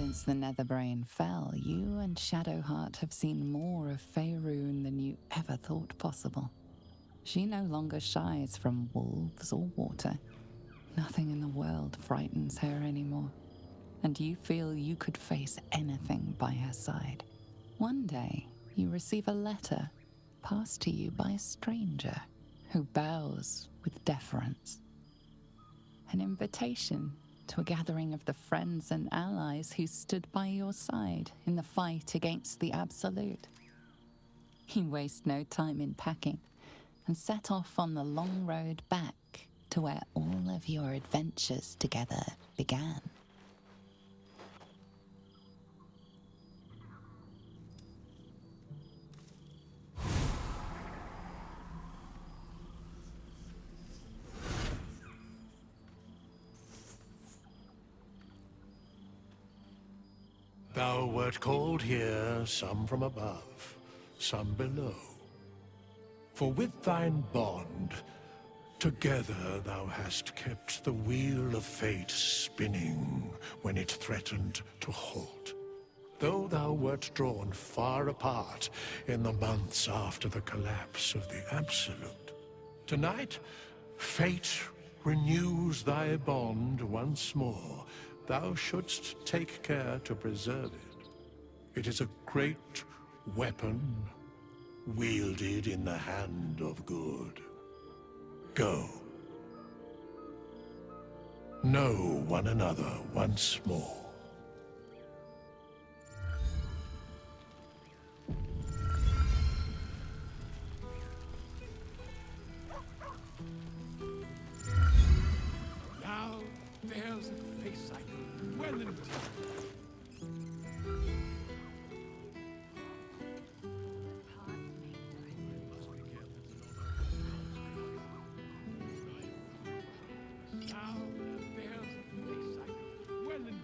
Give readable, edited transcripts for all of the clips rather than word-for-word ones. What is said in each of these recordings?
Since the Netherbrain fell, you and Shadowheart have seen more of Faerun than you ever thought possible. She no longer shies from wolves or water. Nothing in the world frightens her anymore, and you feel you could face anything by her side. One day, you receive a letter passed to you by a stranger who bows with deference. An invitation to a gathering of the friends and allies who stood by your side in the fight against the Absolute. You waste no time in packing and set off on the long road back to where all of your adventures together began. Thou wert called here, some from above, some below. For with thine bond, together thou hast kept the wheel of fate spinning when it threatened to halt. Though thou wert drawn far apart in the months after the collapse of the Absolute, tonight, fate renews thy bond once more. Thou shouldst take care to preserve it. It is a great weapon, wielded in the hand of good. Go. Know one another once more. Now there's a face I know well indeed. Now there's a face I know well indeed.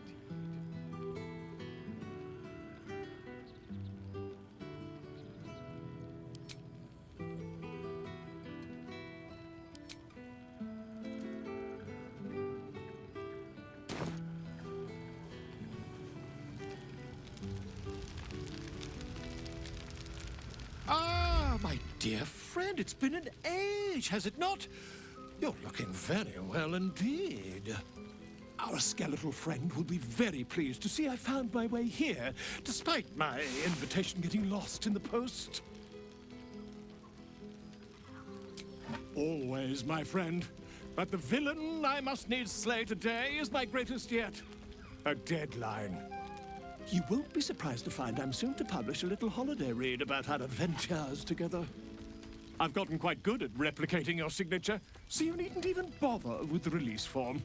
Ah, my dear friend, it's been an age, has it not? You're looking very well indeed. Our skeletal friend will be very pleased to see I found my way here, despite my invitation getting lost in the post. Always, my friend. But the villain I must needs slay today is my greatest yet. A deadline. You won't be surprised to find I'm soon to publish a little holiday read about our adventures together. I've gotten quite good at replicating your signature, so you needn't even bother with the release form.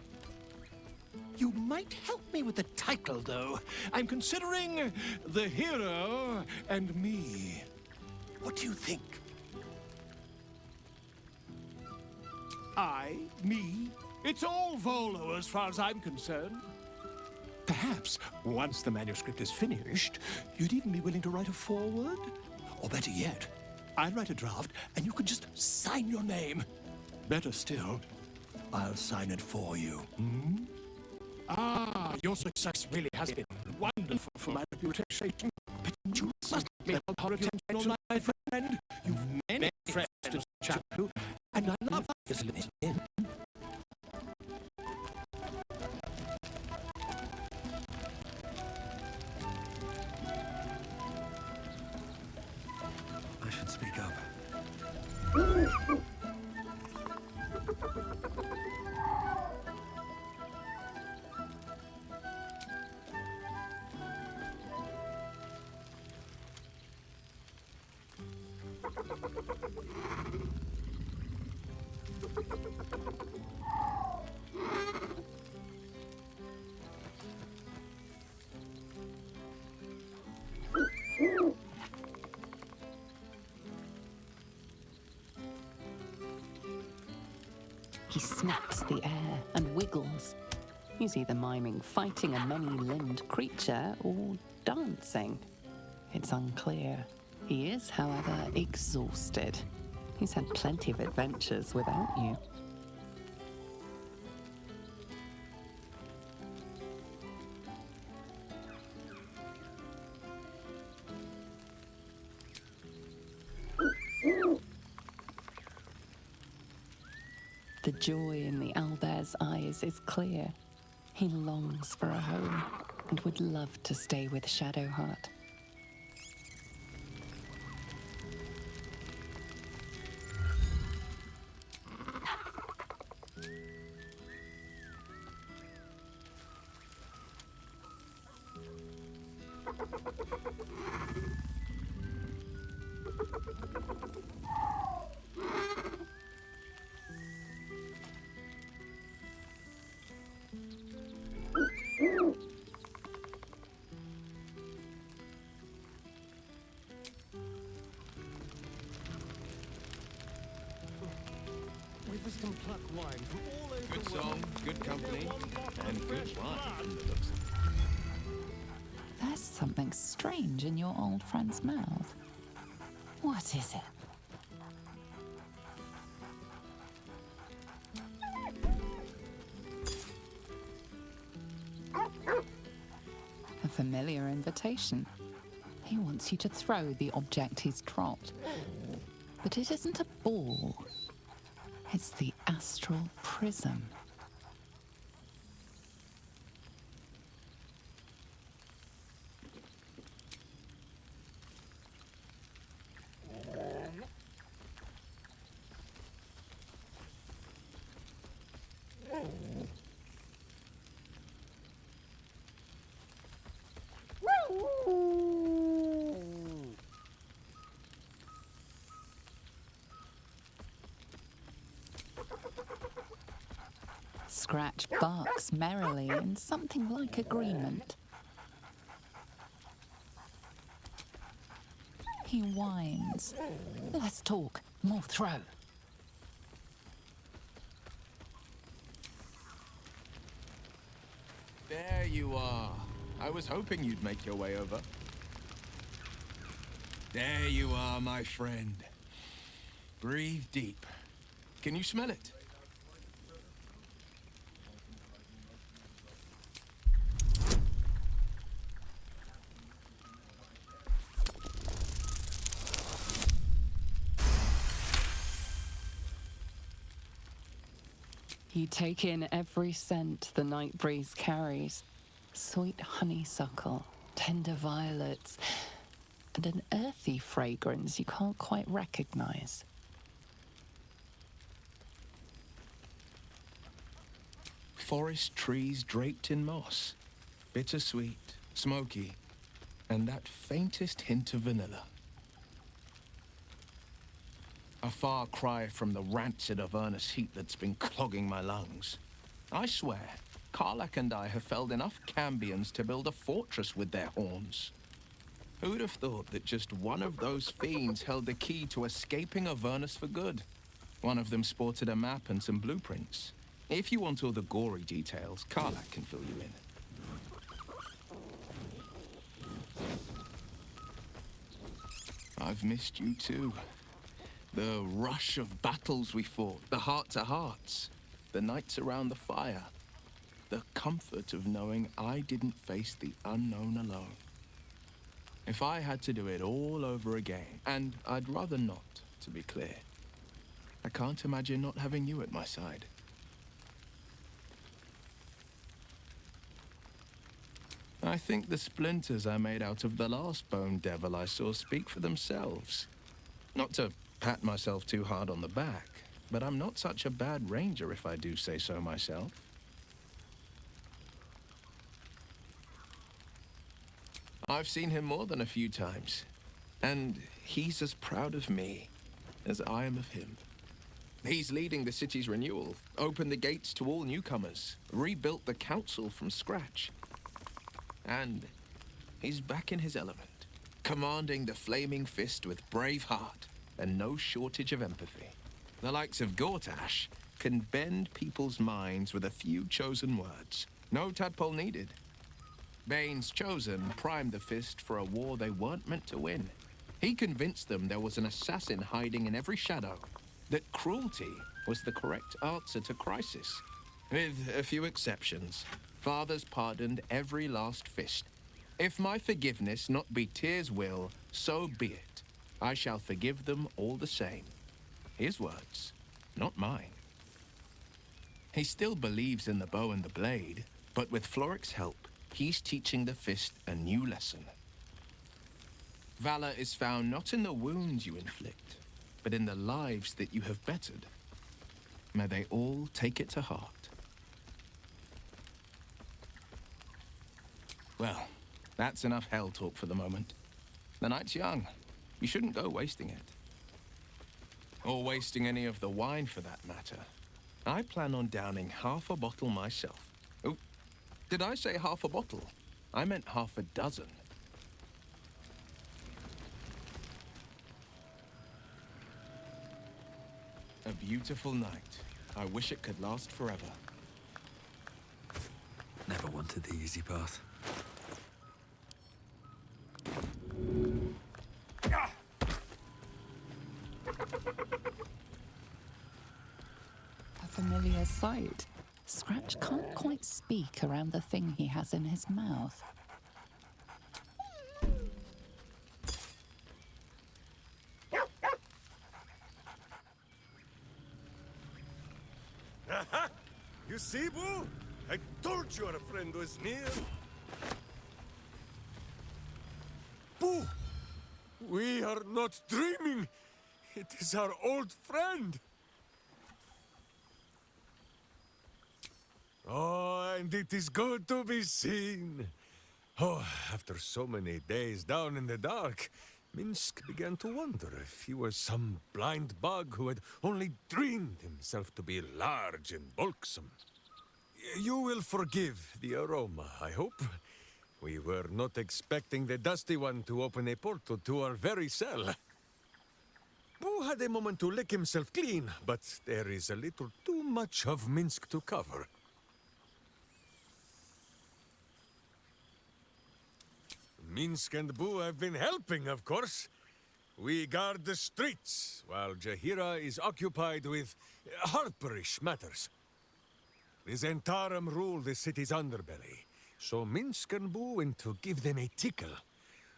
You might help me with the title, though. I'm considering The Hero and Me. What do you think? I, me, it's all Volo as far as I'm concerned. Perhaps, once the manuscript is finished, you'd even be willing to write a foreword? Or better yet, I'll write a draft and you can just sign your name. Better still, I'll sign it for you. Hmm? Ah, your success really has been wonderful for my reputation. But you must be our attention, my friend. You've many friends to chat to, and I love this in. I should speak up. He snaps the air and wiggles. He's either miming fighting a many-limbed creature or dancing. It's unclear. He is, however, exhausted. He's had plenty of adventures without you. joy in the owlbear's eyes is clear. He longs for a home and would love to stay with Shadowheart. With some plucked wine from all over Good the world. song, good company, and good wine from the looks of it. There's something strange in your old friend's mouth. What is it? A familiar invitation. He wants you to throw the object he's dropped. But it isn't a ball. It's the astral prism. Scratch barks merrily in something like agreement. He whines. Less talk, more throw. There you are. I was hoping you'd make your way over. There you are, my friend. Breathe deep. Can you smell it? You take in every scent the night breeze carries. Sweet honeysuckle, tender violets, and an earthy fragrance you can't quite recognize. Forest trees draped in moss. Bittersweet, smoky, and that faintest hint of vanilla. A far cry from the rancid Avernus heat that's been clogging my lungs. I swear, Karlach and I have felled enough cambions to build a fortress with their horns. Who'd have thought that just one of those fiends held the key to escaping Avernus for good? One of them sported a map and some blueprints. If you want all the gory details, Karlach can fill you in. I've missed you too. The rush of battles we fought, the heart-to-hearts, the nights around the fire, the comfort of knowing I didn't face the unknown alone. If I had to do it all over again, and I'd rather not, to be clear, I can't imagine not having you at my side. I think the splinters I made out of the last bone devil I saw speak for themselves. Not to pat myself too hard on the back, but I'm not such a bad ranger if I do say so myself. I've seen him more than a few times, and he's as proud of me as I am of him. He's leading the city's renewal, opened the gates to all newcomers, rebuilt the council from scratch. And he's back in his element, commanding the Flaming Fist with brave heart and no shortage of empathy. The likes of Gortash can bend people's minds with a few chosen words. No tadpole needed. Bane's Chosen primed the Fist for a war they weren't meant to win. He convinced them there was an assassin hiding in every shadow, that cruelty was the correct answer to crisis. With a few exceptions, fathers pardoned every last Fist. If my forgiveness not be Tyr's will, so be it. I shall forgive them all the same. His words, not mine. He still believes in the bow and the blade, but with Floric's help, he's teaching the fist a new lesson. Valor is found not in the wounds you inflict, but in the lives that you have bettered. May they all take it to heart. Well, that's enough hell talk for the moment. The night's young. You shouldn't go wasting it. Or wasting any of the wine for that matter. I plan on downing half a bottle myself. Oh, did I say half a bottle? I meant half a dozen. A beautiful night. I wish it could last forever. Never wanted the easy path. A familiar sight. Scratch can't quite speak around the thing he has in his mouth. Aha! You see, Boo? I told you our friend was near. Boo! We are not dreaming. It is our old friend. Oh, and it is good to be seen. Oh, after so many days down in the dark, Minsk began to wonder if he was some blind bug who had only dreamed himself to be large and bulksome. You will forgive the aroma, I hope. We were not expecting the Dusty One to open a portal to our very cell. Boo had a moment to lick himself clean, but there is a little too much of Minsk to cover. Minsk and Boo have been helping, of course. We guard the streets, while Jahira is occupied with harperish matters. The Zentarum rule the city's underbelly, so Minsk and Boo went to give them a tickle.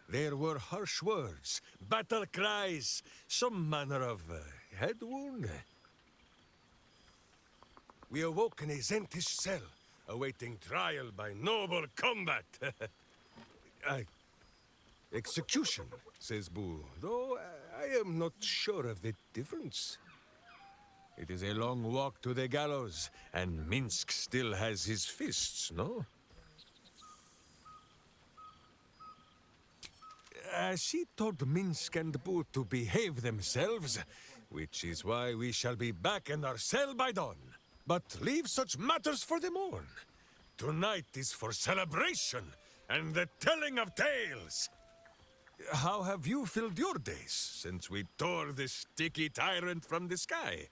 There were harsh words, battle cries, some manner of head wound. We awoke in a Zentish cell, awaiting trial by noble combat. Execution, says Boo, though I am not sure of the difference. It is a long walk to the gallows, and Minsk still has his fists, no? She told Minsk and Boo to behave themselves, which is why we shall be back in our cell by dawn. But leave such matters for the morn. Tonight is for celebration and the telling of tales. How have you filled your days since we tore this sticky tyrant from the sky?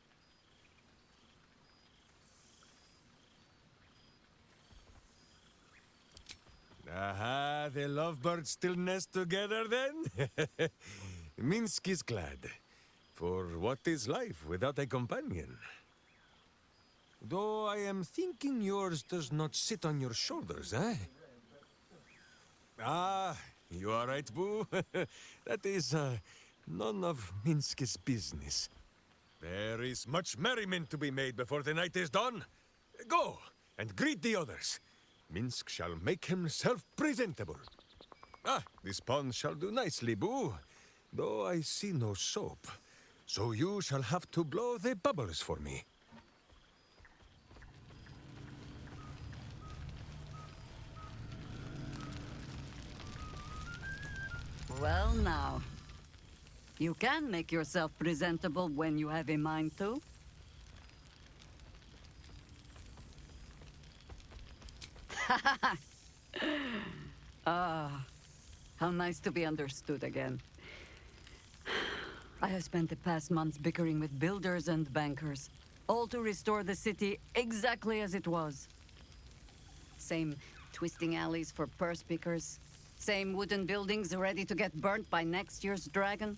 Aha, the lovebirds still nest together then? Minsk is glad. For what is life without a companion? Though I am thinking yours does not sit on your shoulders, eh? Ah, you are right, Boo. That is, none of Minsk's business. There is much merriment to be made before the night is done. Go, and greet the others. Minsk shall make himself presentable. Ah, this pond shall do nicely, Boo. Though I see no soap. So you shall have to blow the bubbles for me. Well now, you can make yourself presentable when you have a mind to. Ah, how nice to be understood again. I have spent the past months bickering with builders and bankers, all to restore the city exactly as it was. Same twisting alleys for purse pickers, same wooden buildings ready to get burnt by next year's dragon,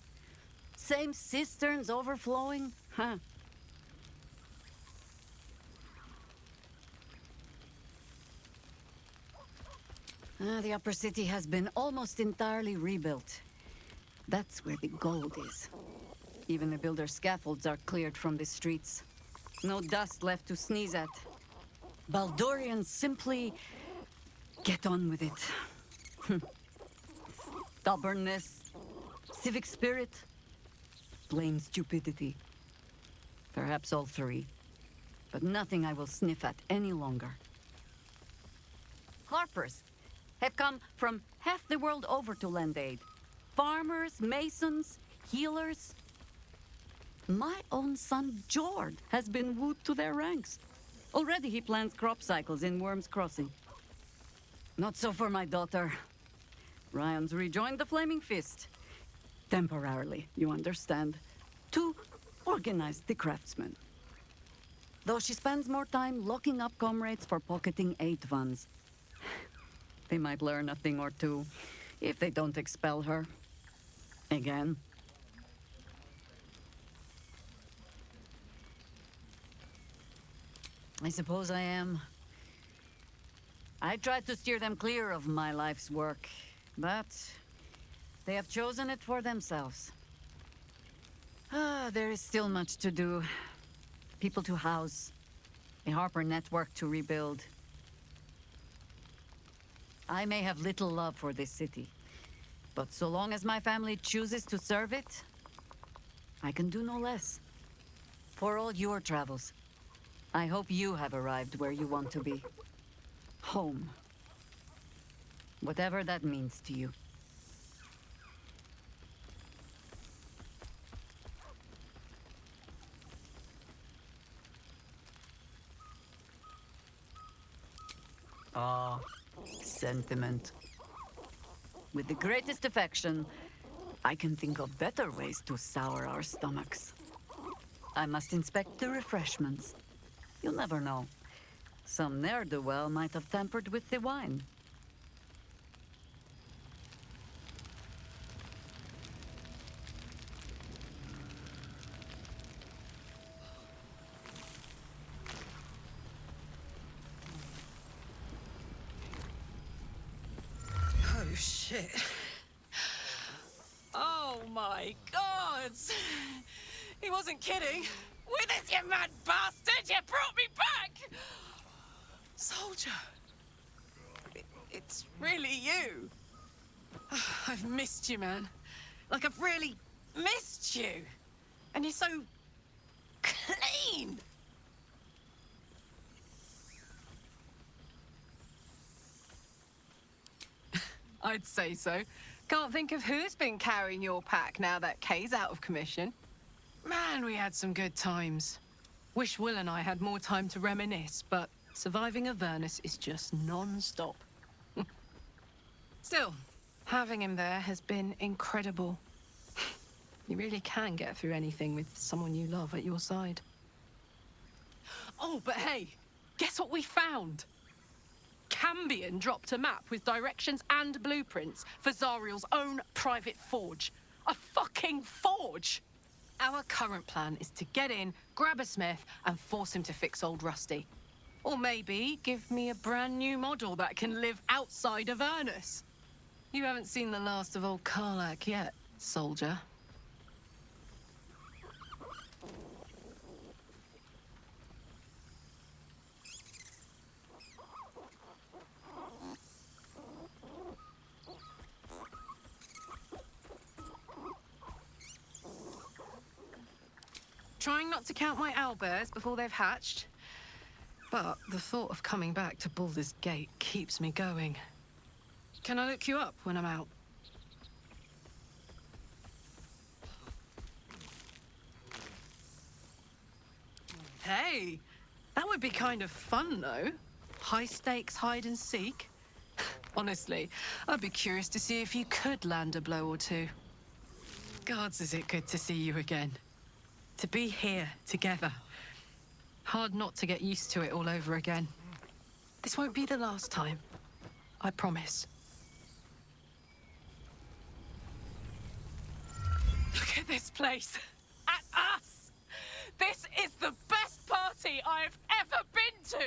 same cisterns overflowing, huh? The upper city has been almost entirely rebuilt. That's where the gold is. Even the builder's scaffolds are cleared from the streets. No dust left to sneeze at. Baldurians simply get on with it. Stubbornness, civic spirit, plain stupidity. Perhaps all three, but nothing I will sniff at any longer. Harpers have come from half the world over to lend aid. Farmers, masons, healers. My own son, Jord, has been wooed to their ranks. Already he plans crop cycles in Worm's Crossing. Not so for my daughter. Ryan's rejoined the Flaming Fist. Temporarily, you understand. To organize the craftsmen. Though she spends more time locking up comrades for pocketing aid funds. They might learn a thing or two, if they don't expel her. Again. I suppose I am. I tried to steer them clear of my life's work, but they have chosen it for themselves. There is still much to do. People to house, a Harper network to rebuild. I may have little love for this city, but so long as my family chooses to serve it, I can do no less. For all your travels, I hope you have arrived where you want to be. Home. Whatever that means to you. Ah, sentiment. With the greatest affection, I can think of better ways to sour our stomachs. I must inspect the refreshments. You'll never know. Some ne'er-do-well might have tampered with the wine. Oh, shit. Oh, my God. He wasn't kidding. With us, you mad bastard! You brought me back! Soldier. It's really you. I've missed you, man. Like, I've really missed you. And you're so clean. I'd say so. Can't think of who's been carrying your pack now that Kay's out of commission. Man, we had some good times. Wish Will and I had more time to reminisce, but surviving Avernus is just non-stop. Still, having him there has been incredible. You really can get through anything with someone you love at your side. Oh, but hey, guess what we found? Cambion dropped a map with directions and blueprints for Zariel's own private forge. A fucking forge! Our current plan is to get in, grab a smith, and force him to fix old Rusty. Or maybe give me a brand new model that can live outside of Avernus. You haven't seen the last of old Karlak yet, soldier. Trying not to count my owlbears before they've hatched. But the thought of coming back to Baldur's Gate keeps me going. Can I look you up when I'm out? Hey, that would be kind of fun, though. High stakes hide and seek. Honestly, I'd be curious to see if you could land a blow or two. Gods, is it good to see you again. To be here, together. Hard not to get used to it all over again. This won't be the last time. I promise. Look at this place. At us! This is the best party I've ever been to!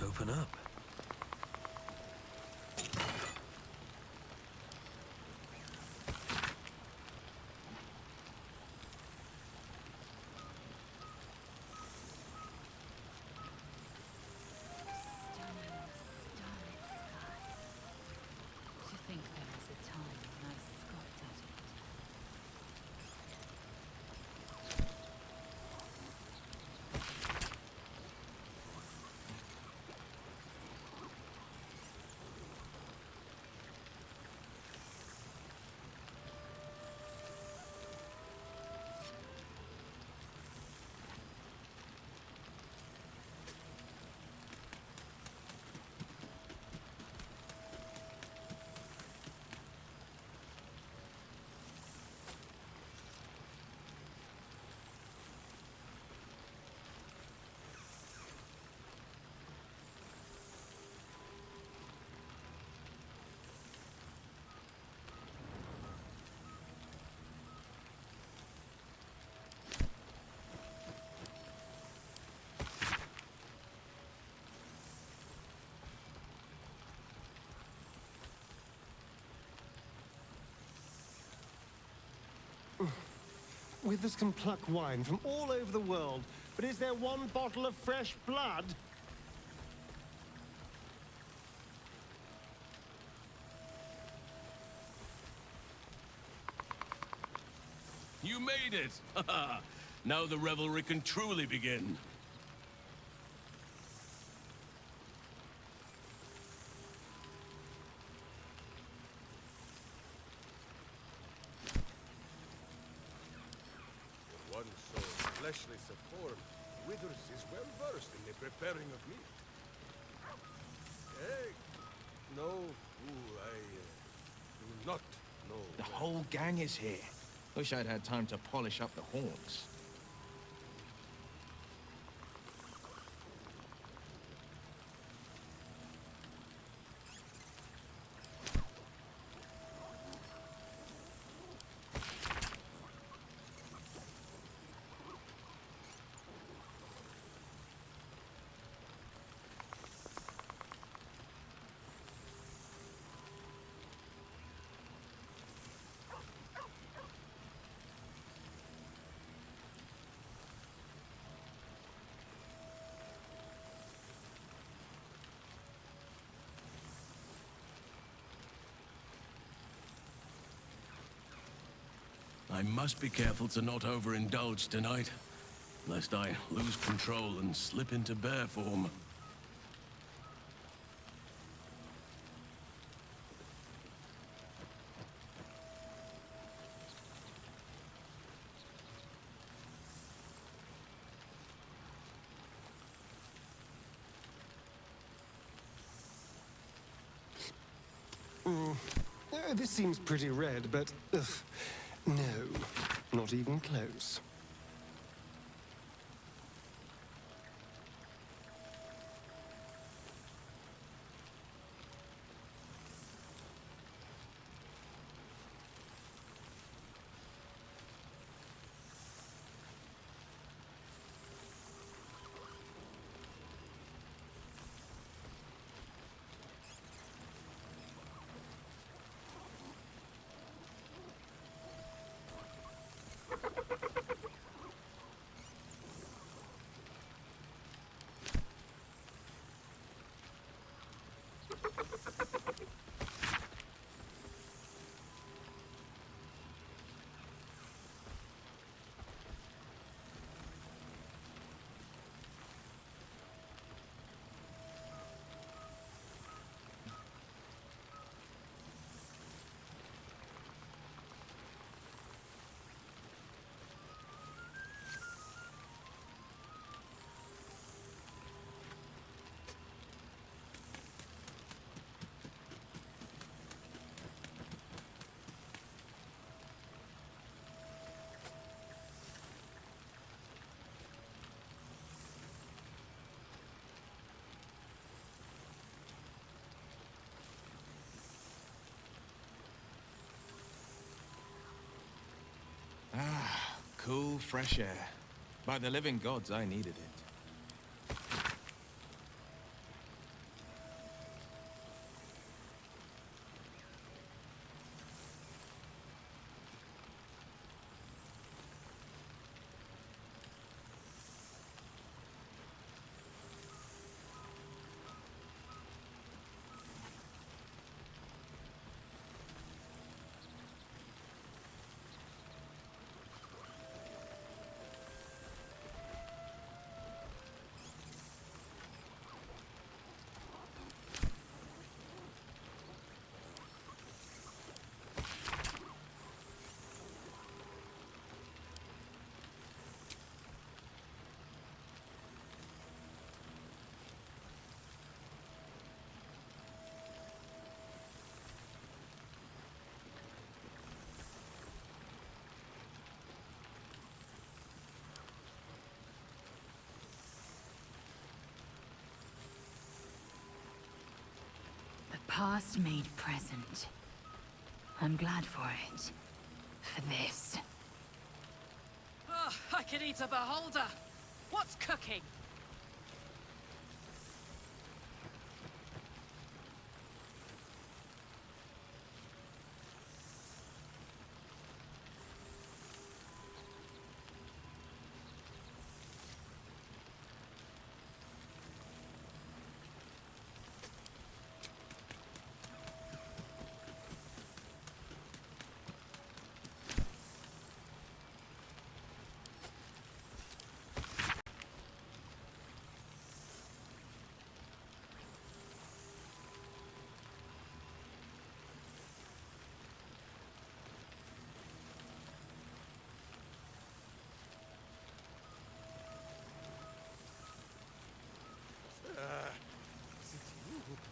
Open up. Withers can pluck wine from all over the world, but is there one bottle of fresh blood? You made it! Now the revelry can truly begin. One so fleshless of form, Withers is well versed in the preparing of meat. Hey, no, I do not know. The whole gang is here. Wish I'd had time to polish up the horns. I must be careful to not overindulge tonight, lest I lose control and slip into bear form. This seems pretty red, but no, not even close. Cool, fresh air. By the living gods, I needed it. Past made present. I'm glad for it. For this. Oh, I could eat a beholder. What's cooking?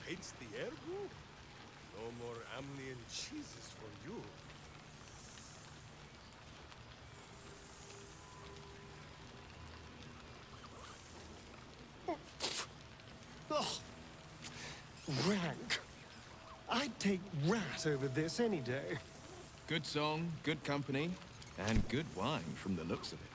hates the ergo? No more Amnian cheeses for you. Oh, rank. I'd take rat over this any day. Good song, good company, and good wine from the looks of it.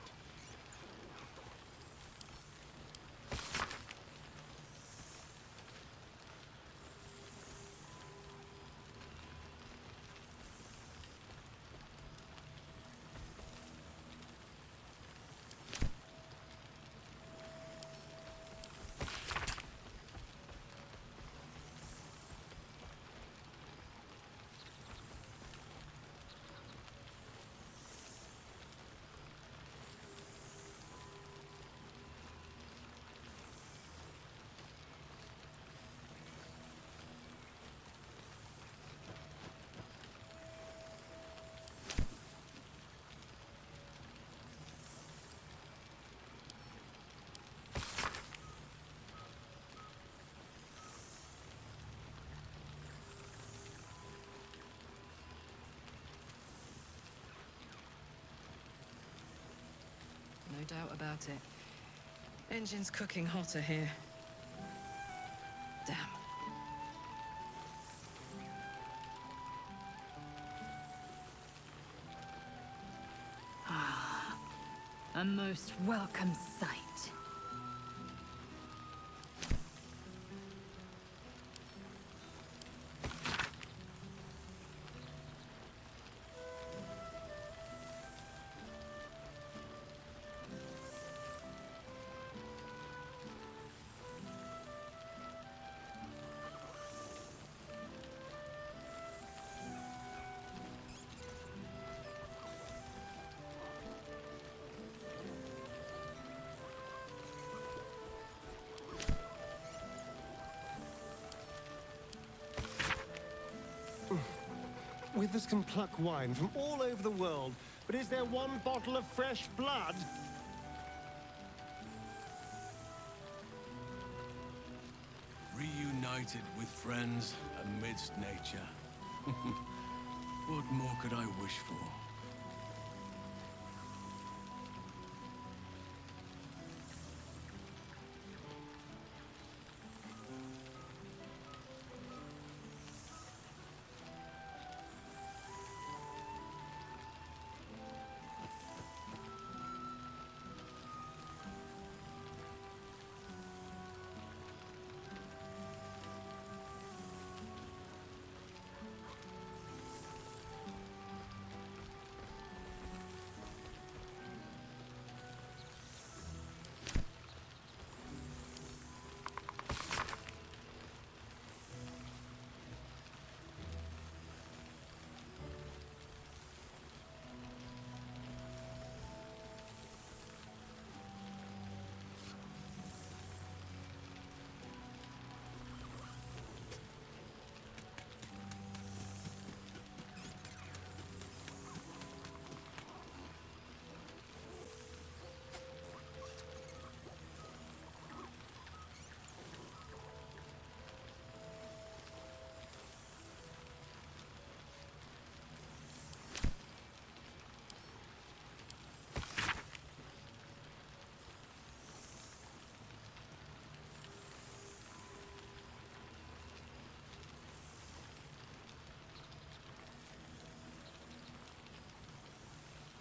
No doubt about it. Engine's cooking hotter here. Damn. A most welcome sight. Withers can pluck wine from all over the world, but is there one bottle of fresh blood? Reunited with friends amidst nature. What more could I wish for?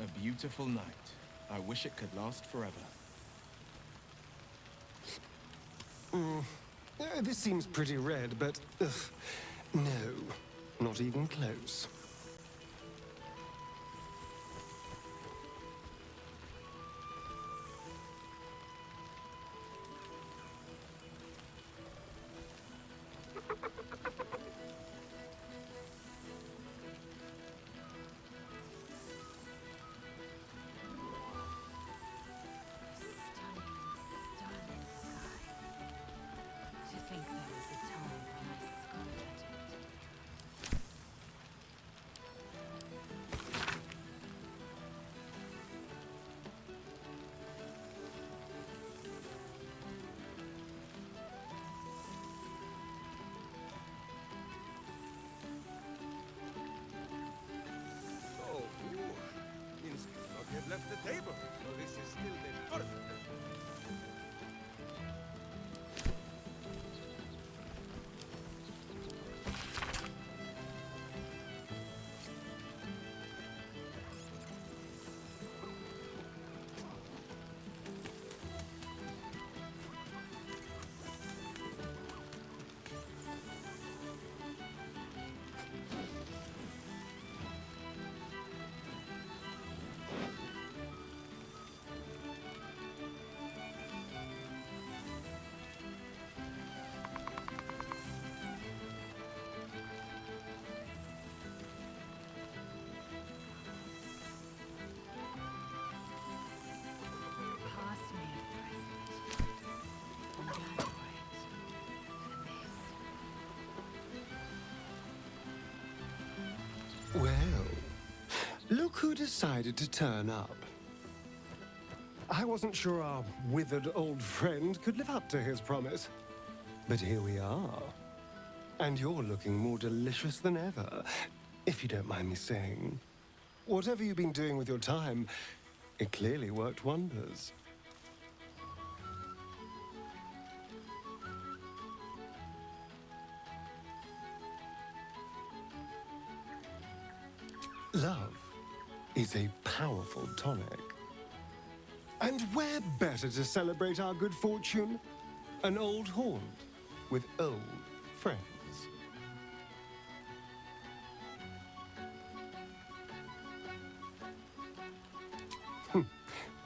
A beautiful night. I wish it could last forever. This seems pretty red, but no, not even close. stable, so this is still the first. Past made present. I'm glad for it. For this. Well, look who decided to turn up. I wasn't sure our withered old friend could live up to his promise. But here we are. And you're looking more delicious than ever, if you don't mind me saying. Whatever you've been doing with your time, it clearly worked wonders. Love is a powerful tonic. And where better to celebrate our good fortune? An old haunt with old friends.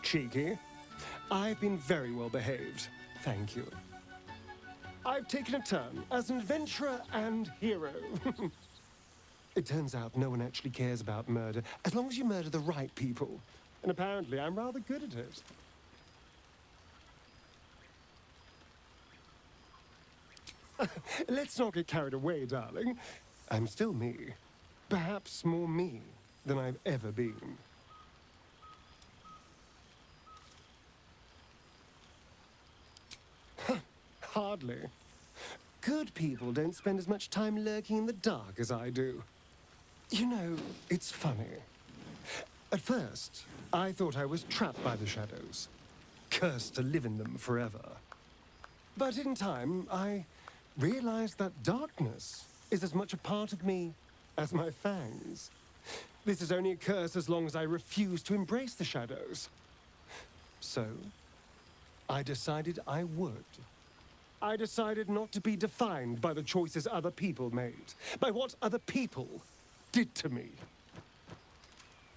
Cheeky. I've been very well behaved, thank you. I've taken a turn as an adventurer and hero. It turns out no one actually cares about murder as long as you murder the right people. And apparently I'm rather good at it. Let's not get carried away, darling. I'm still me. Perhaps more me than I've ever been. Hardly. Good people don't spend as much time lurking in the dark as I do. You know, it's funny. At first, I thought I was trapped by the shadows, cursed to live in them forever. But in time, I realized that darkness is as much a part of me as my fangs. This is only a curse as long as I refuse to embrace the shadows. So, I decided I would. I decided not to be defined by the choices other people made, by what other people did to me.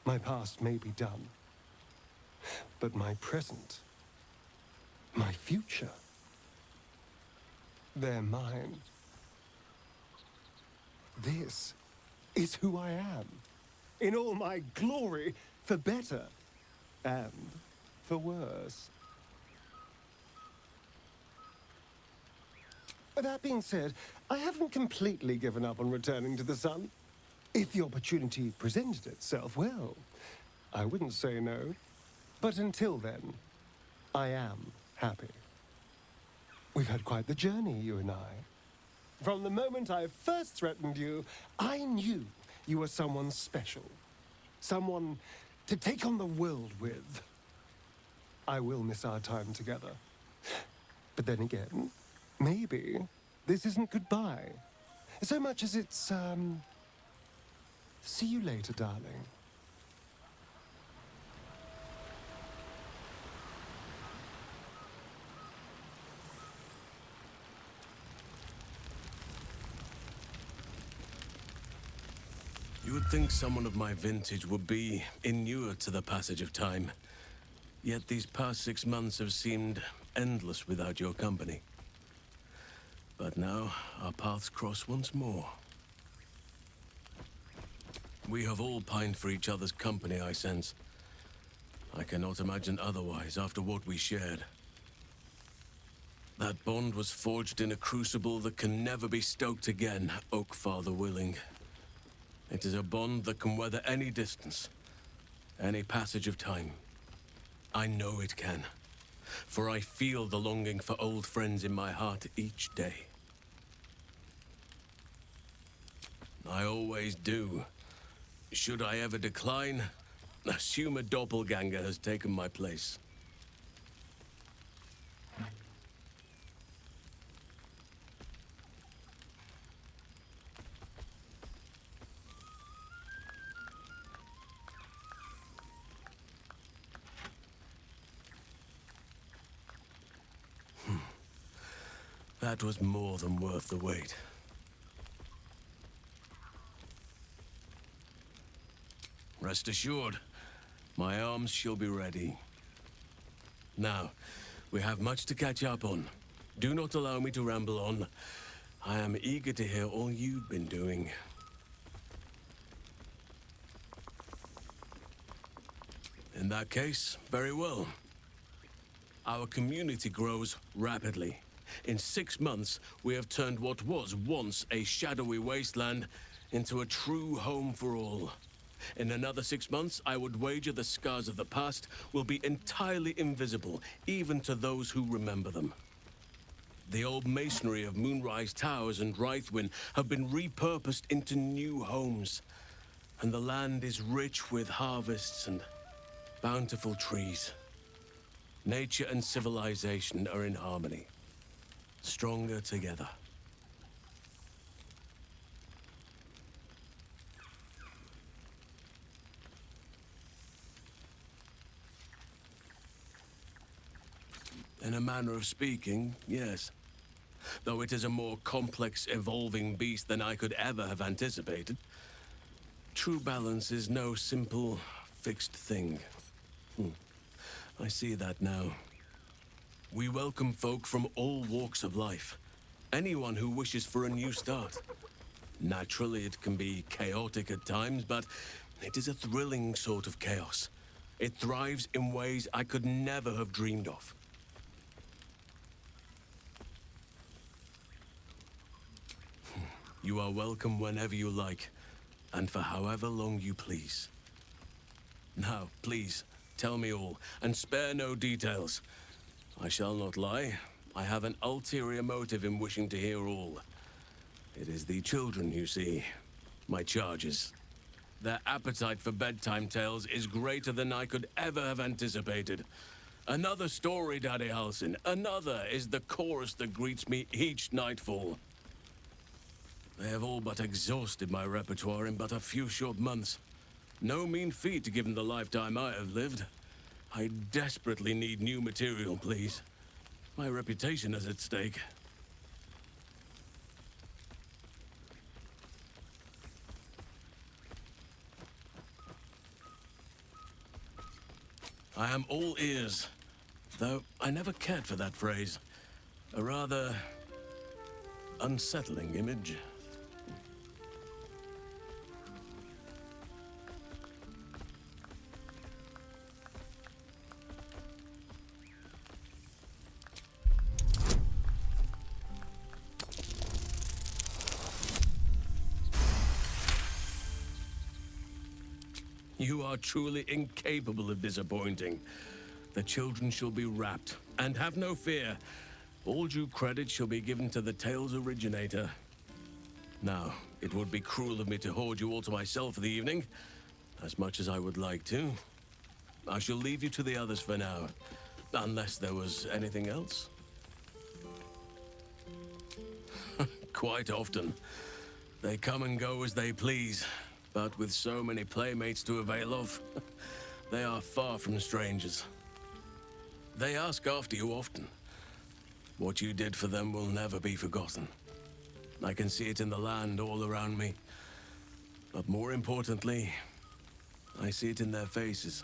My past may be done, but my present, my future, they're mine. This is who I am, in all my glory, for better and for worse. That being said, I haven't completely given up on returning to the sun. If the opportunity presented itself, well, I wouldn't say no. But until then, I am happy. We've had quite the journey, you and I. From the moment I first threatened you, I knew you were someone special. Someone to take on the world with. I will miss our time together. But then again, maybe this isn't goodbye. So much as it's, see you later, darling. You would think someone of my vintage would be inured to the passage of time. Yet these past 6 months have seemed endless without your company. But now, our paths cross once more. We have all pined for each other's company, I sense. I cannot imagine otherwise after what we shared. That bond was forged in a crucible that can never be stoked again, Oak Father willing. It is a bond that can weather any distance, any passage of time. I know it can, for I feel the longing for old friends in my heart each day. I always do. Should I ever decline, Assume a doppelganger has taken my place. That was more than worth the wait. Rest assured, my arms shall be ready. Now, we have much to catch up on. Do not allow me to ramble on. I am eager to hear all you've been doing. In that case, very well. Our community grows rapidly. In 6 months, we have turned what was once a shadowy wasteland into a true home for all. In another 6 months, I would wager the scars of the past will be entirely invisible, even to those who remember them. The old masonry of Moonrise Towers and Rythwin have been repurposed into new homes, and the land is rich with harvests and bountiful trees. Nature and civilization are in harmony, stronger together. In a manner of speaking, yes. Though it is a more complex, evolving beast than I could ever have anticipated. True balance is no simple, fixed thing. I see that now. We welcome folk from all walks of life. Anyone who wishes for a new start. Naturally, it can be chaotic at times, but it is a thrilling sort of chaos. It thrives in ways I could never have dreamed of. You are welcome whenever you like, and for however long you please. Now, please, tell me all, and spare no details. I shall not lie. I have an ulterior motive in wishing to hear all. It is the children, you see. My charges. Their appetite for bedtime tales is greater than I could ever have anticipated. Another story, Daddy Halsin. Another is the chorus that greets me each nightfall. They have all but exhausted my repertoire in but a few short months. No mean feat given the lifetime I have lived. I desperately need new material, please. My reputation is at stake. I am all ears, though I never cared for that phrase. A rather unsettling image. You are truly incapable of disappointing. The children shall be wrapped, and have no fear. All due credit shall be given to the tale's originator. Now, it would be cruel of me to hoard you all to myself for the evening, as much as I would like to. I shall leave you to the others for now, unless there was anything else. Quite often. They come and go as they please. But with so many playmates to avail of, they are far from strangers. They ask after you often. What you did for them will never be forgotten. I can see it in the land all around me. But more importantly, I see it in their faces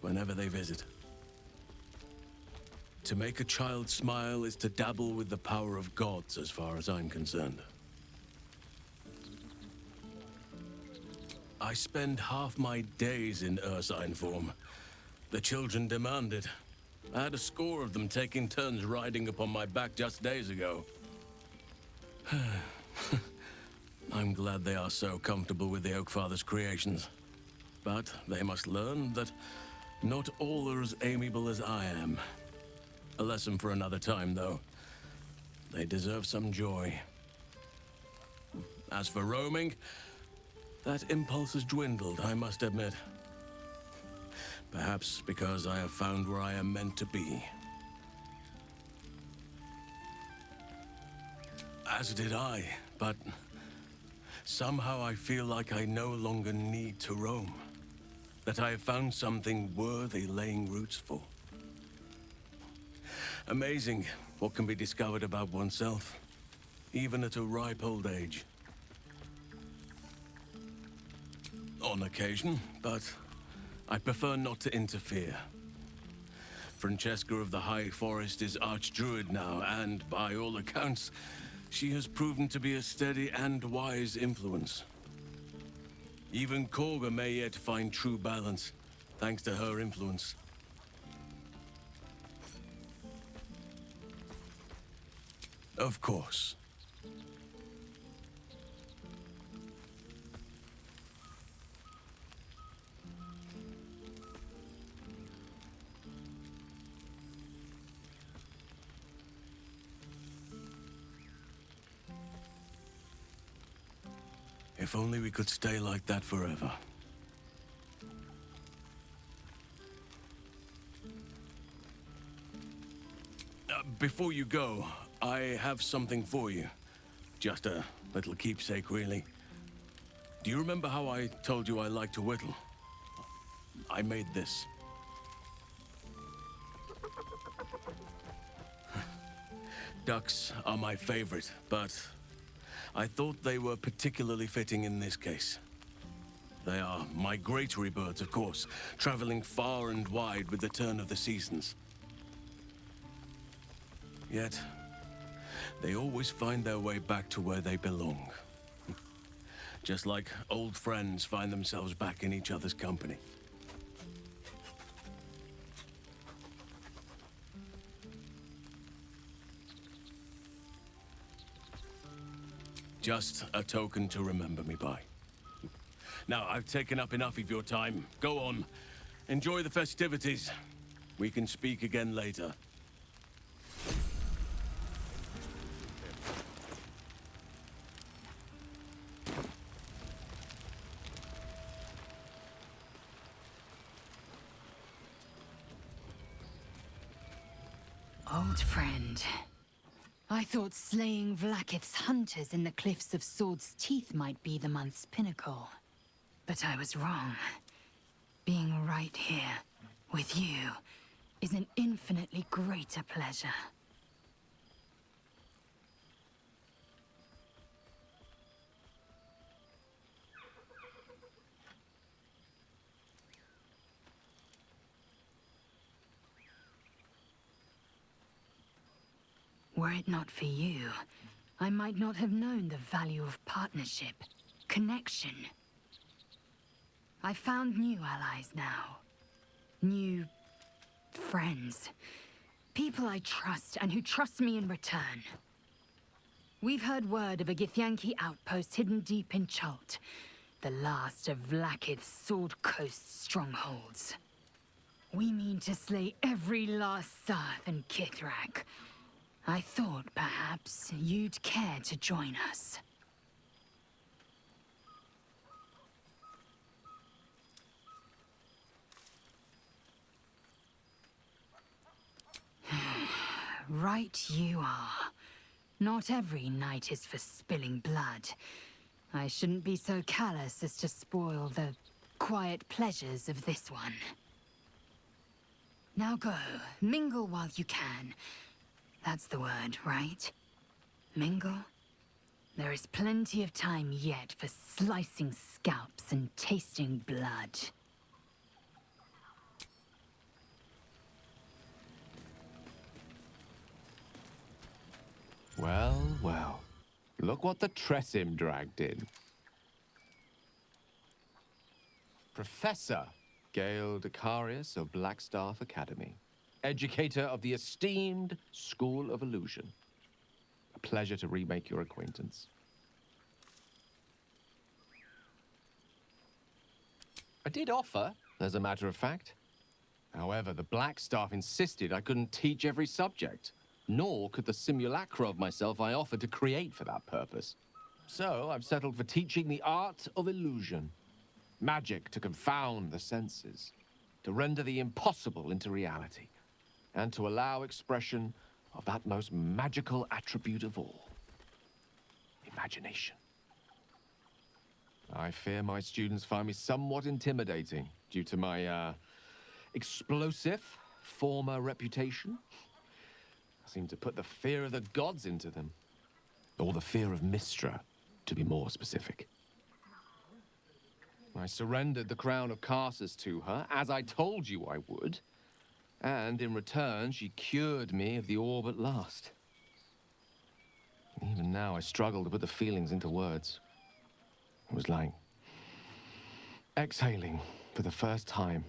whenever they visit. To make a child smile is to dabble with the power of gods as far as I'm concerned. I spend half my days in ursine form. The children demand it. I had a score of them taking turns riding upon my back just days ago. I'm glad they are so comfortable with the Oakfather's creations. But they must learn that not all are as amiable as I am. A lesson for another time, though. They deserve some joy. As for roaming, that impulse has dwindled, I must admit. Perhaps because I have found where I am meant to be. As did I, but somehow I feel like I no longer need to roam. That I have found something worthy laying roots for. Amazing what can be discovered about oneself, even at a ripe old age. On occasion, but I prefer not to interfere. Francesca of the High Forest is Archdruid now, and by all accounts, she has proven to be a steady and wise influence. Even Korga may yet find true balance, thanks to her influence. Of course. If only we could stay like that forever. Before you go, I have something for you. Just a little keepsake, really. Do you remember how I told you I like to whittle? I made this. Ducks are my favorite, but I thought they were particularly fitting in this case. They are migratory birds, of course, traveling far and wide with the turn of the seasons. Yet, they always find their way back to where they belong. Just like old friends find themselves back in each other's company. Just a token to remember me by. Now, I've taken up enough of your time. Go on. Enjoy the festivities. We can speak again later. Old friend. I thought slaying Vlaakith's hunters in the cliffs of Sword's Teeth might be the month's pinnacle. But I was wrong. Being right here, with you, is an infinitely greater pleasure. Were it not for you, I might not have known the value of partnership, connection. I found new allies now. New friends. People I trust and who trust me in return. We've heard word of a Githyanki outpost hidden deep in Chult, the last of Vlaakith's Sword Coast strongholds. We mean to slay every last Sarth and Kithrak. I thought perhaps you'd care to join us. Right you are. Not every night is for spilling blood. I shouldn't be so callous as to spoil the quiet pleasures of this one. Now go, mingle while you can. That's the word, right? Mingle? There is plenty of time yet for slicing scalps and tasting blood. Well, well. Look what the Tressim dragged in. Professor Gale Decarius of Blackstaff Academy. Educator of the esteemed School of Illusion. A pleasure to remake your acquaintance. I did offer, as a matter of fact. However, the Blackstaff insisted I couldn't teach every subject, nor could the simulacra of myself I offered to create for that purpose. So I've settled for teaching the art of illusion. Magic to confound the senses. to render the impossible into reality, and to allow expression of that most magical attribute of all, imagination. I fear my students find me somewhat intimidating due to my, explosive former reputation. I seem to put the fear of the gods into them. Or the fear of Mystra, to be more specific. I surrendered the crown of Carsus to her, as I told you I would. And in return, she cured me of the orb at last. Even now, I struggle to put the feelings into words. It was like exhaling for the first time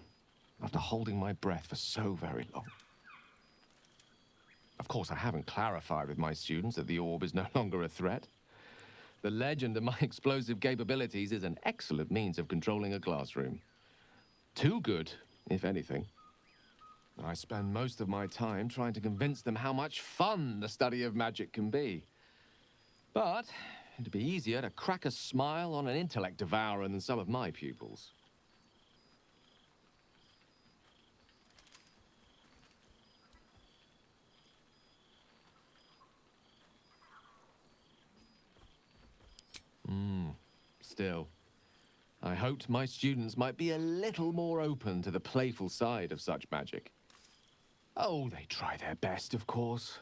after holding my breath for so very long. Of course, I haven't clarified with my students that the orb is no longer a threat. The legend of my explosive capabilities is an excellent means of controlling a classroom. Too good, if anything. I spend most of my time trying to convince them how much fun the study of magic can be. But it'd be easier to crack a smile on an intellect devourer than some of my pupils. Still, I hoped my students might be a little more open to the playful side of such magic. Oh, they try their best, of course,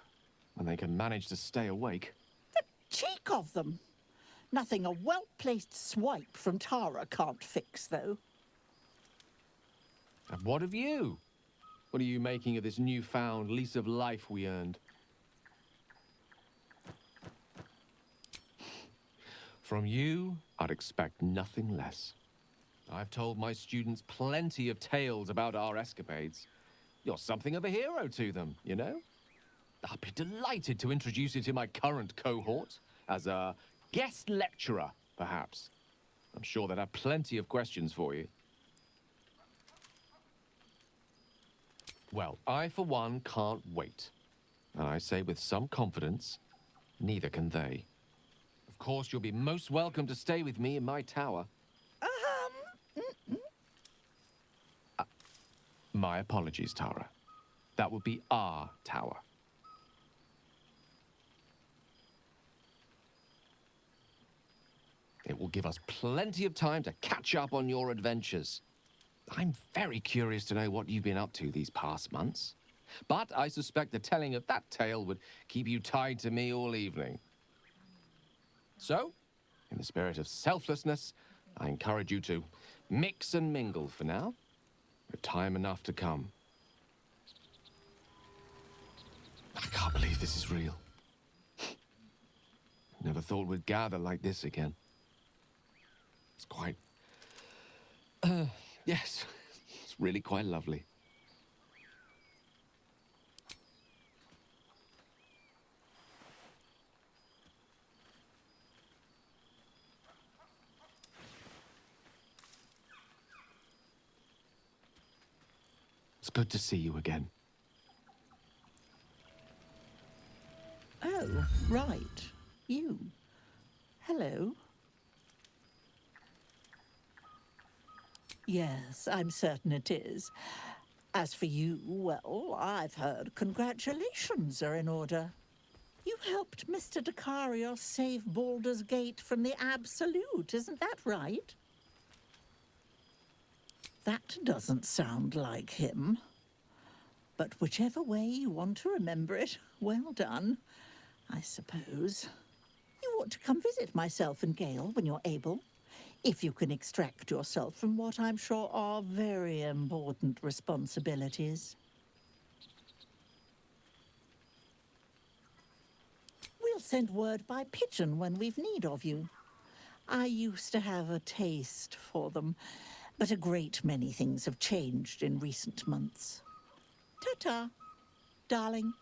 when they can manage to stay awake. Cheek of them! Nothing a well-placed swipe from Tara can't fix, though. And what of you? What are you making of this newfound lease of life we earned? From you, I'd expect nothing less. I've told my students plenty of tales about our escapades. You're something of a hero to them, you know? I'd be delighted to introduce you to my current cohort as a guest lecturer, perhaps. I'm sure they'd have plenty of questions for you. Well, I, for one, can't wait. And I say with some confidence, neither can they. Of course, you'll be most welcome to stay with me in my tower. My apologies, Tara. That would be our tower. It will give us plenty of time to catch up on your adventures. I'm very curious to know what you've been up to these past months. But I suspect the telling of that tale would keep you tied to me all evening. So, in the spirit of selflessness, I encourage you to mix and mingle for now, with time enough to come. I can't believe this is real. Never thought we'd gather like this again. It's quite... yes, it's really quite lovely. It's good to see you again. Oh, right. You. Hello. Yes, I'm certain it is. As for you, well, I've heard congratulations are in order. You helped Mr. Dacarios save Baldur's Gate from the Absolute, isn't that right? That doesn't sound like him. But whichever way you want to remember it, well done, I suppose. You ought to come visit myself and Gale when you're able, if you can extract yourself from what I'm sure are very important responsibilities. We'll send word by pigeon when we've need of you. I used to have a taste for them, but a great many things have changed in recent months. Ta-ta, darling.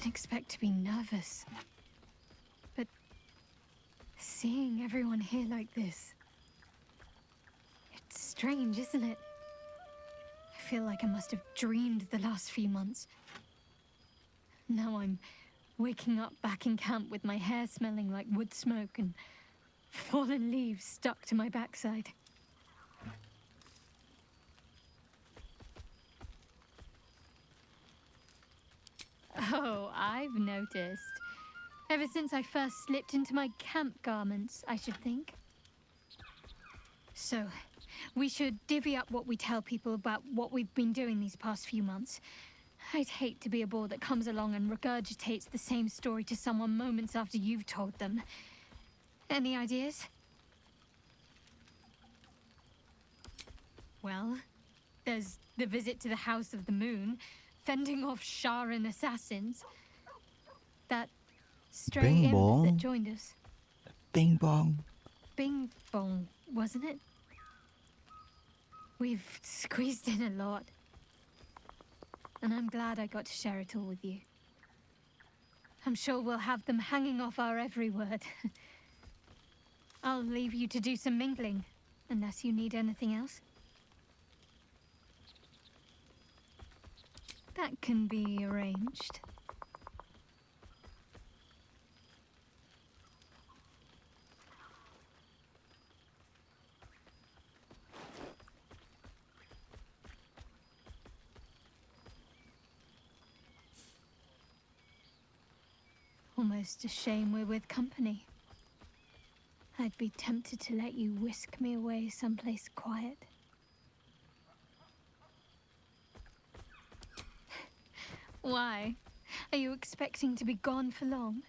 didn't expect to be nervous. But seeing everyone here like this... It's strange, isn't it? I feel like I must have dreamed the last few months. Now I'm waking up back in camp with my hair smelling like wood smoke and fallen leaves stuck to my backside. Oh, I've noticed. Ever since I first slipped into my camp garments, I should think. So, we should divvy up what we tell people about what we've been doing these past few months. I'd hate to be a bore that comes along and regurgitates the same story to someone moments after you've told them. Any ideas? Well, there's the visit to the House of the Moon, fending off Sharan assassins. That stray Bing imp bong. that joined us. Bing bong. Bing bong, wasn't it? We've squeezed in a lot. And I'm glad I got to share it all with you. I'm sure we'll have them hanging off our every word. I'll leave you to do some mingling, unless you need anything else. That can be arranged. Almost a shame we're with company. I'd be tempted to let you whisk me away someplace quiet. Why? Are you expecting to be gone for long?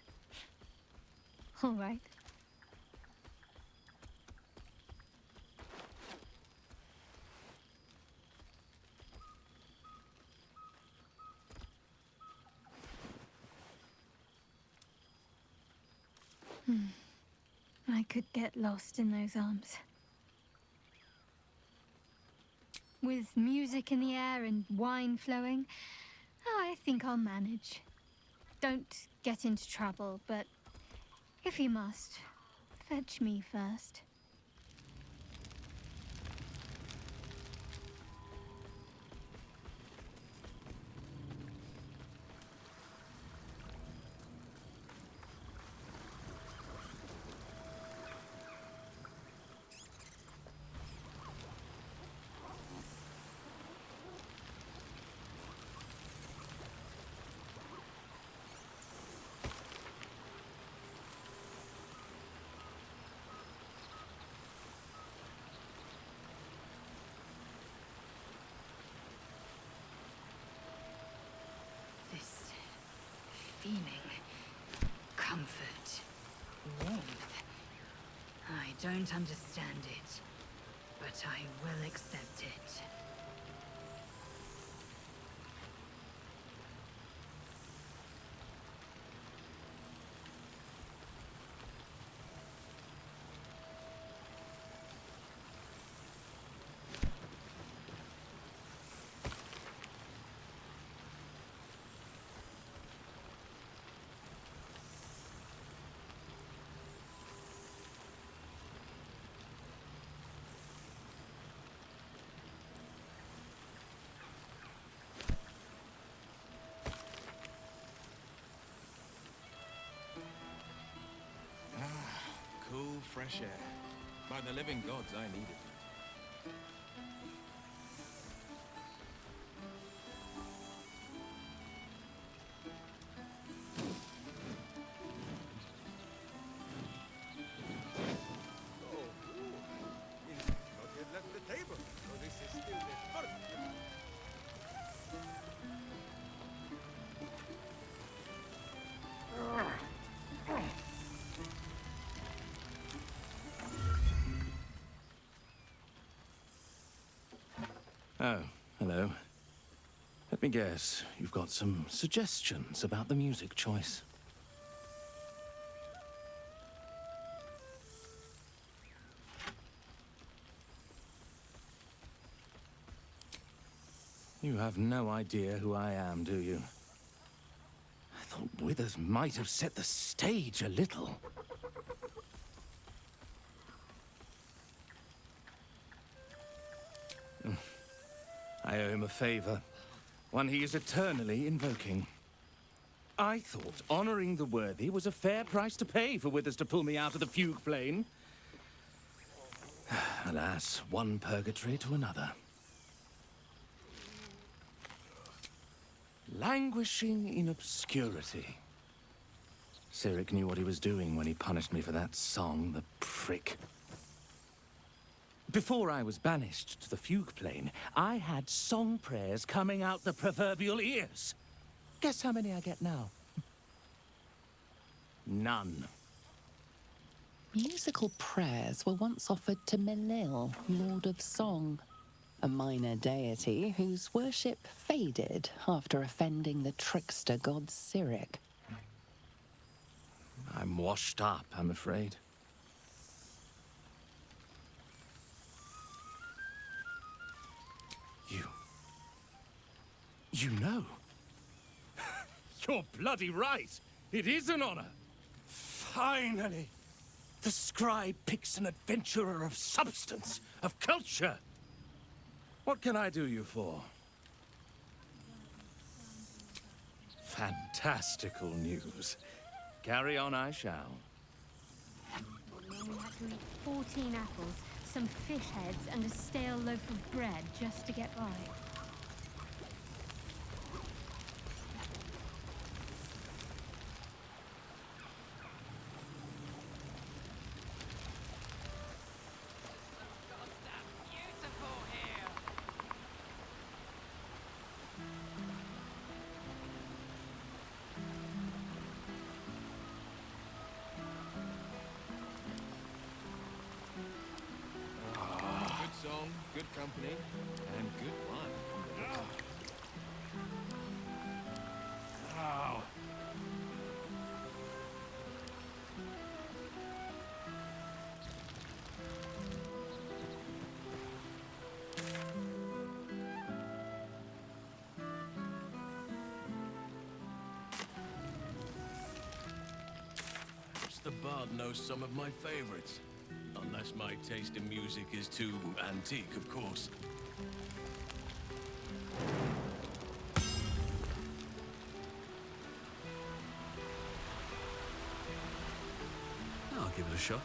All right. I could get lost in those arms. With music in the air and wine flowing, I think I'll manage. Don't get into trouble, but if you must, fetch me first. This feeling, comfort, warmth. I don't understand it, but I will accept it. Cool, fresh air. By the living gods, I needed it. Not yet left the table, so this is still the first. Oh, hello. Let me guess, you've got some suggestions about the music choice. You have no idea who I am, do you? thought Withers might have set the stage a little. I owe him a favor, one he is eternally invoking. I thought honoring the worthy was a fair price to pay for Withers to pull me out of the fugue plane. Alas, one purgatory to another. Languishing in obscurity. Cyric knew what he was doing when he punished me for that song, the prick. Before I was banished to the fugue plane, I had song prayers coming out the proverbial ears. Guess how many I get now? None. Musical prayers were once offered to Melil, Lord of Song, a minor deity whose worship faded after offending the trickster god Cyric. I'm washed up, I'm afraid. You know? You're bloody right! It is an honor! Finally! The scribe picks an adventurer of substance, of culture! What can I do you for? Fantastical news. Carry on I shall. We had to eat 14 apples, some fish heads, and a stale loaf of bread just to get by. Good song, good company, and good wine. Ow. Perhaps the bard knows some of my favorites. Unless my taste in music is too antique, of course. I'll give it a shot.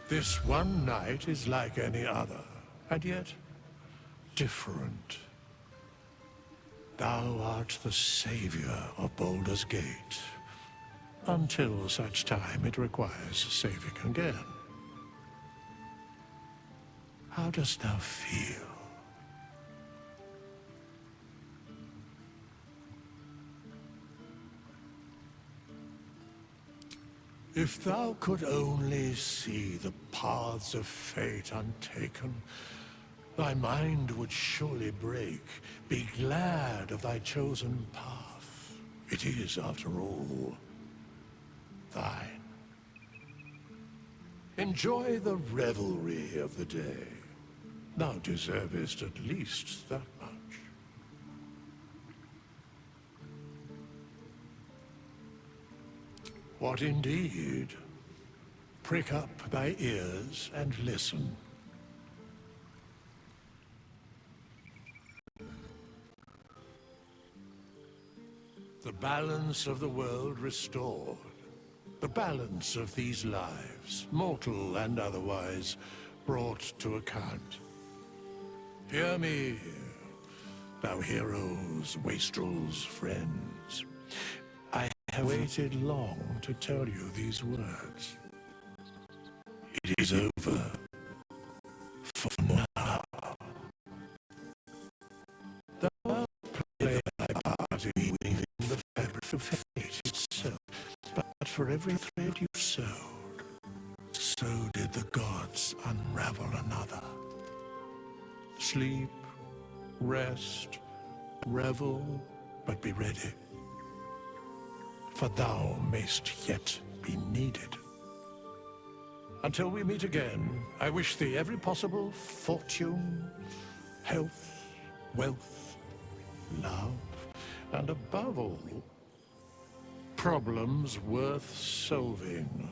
This one night is like any other, and yet different. Thou art the savior of Baldur's Gate, until such time it requires saving again. How dost thou feel? If thou could only see the paths of fate untaken, thy mind would surely break. Be glad of thy chosen path. It is, after all, thine. Enjoy the revelry of the day. Thou deservest at least that much. What indeed? Prick up thy ears and listen. The balance of the world restored. The balance of these lives, mortal and otherwise, brought to account. Hear me, thou heroes, wastrels, friends. I have waited long to tell you these words. It is over. For now. Thou wilt play thy part in weaving the fabric of fate itself, but for every thread you sewed, so did the gods unravel another. Sleep, rest, revel, but be ready. For thou mayst yet be needed. Until we meet again, I wish thee every possible fortune, health, wealth, love, and above all, problems worth solving.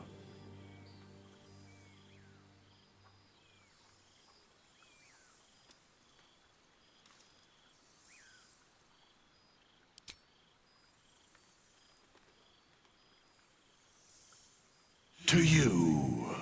To you.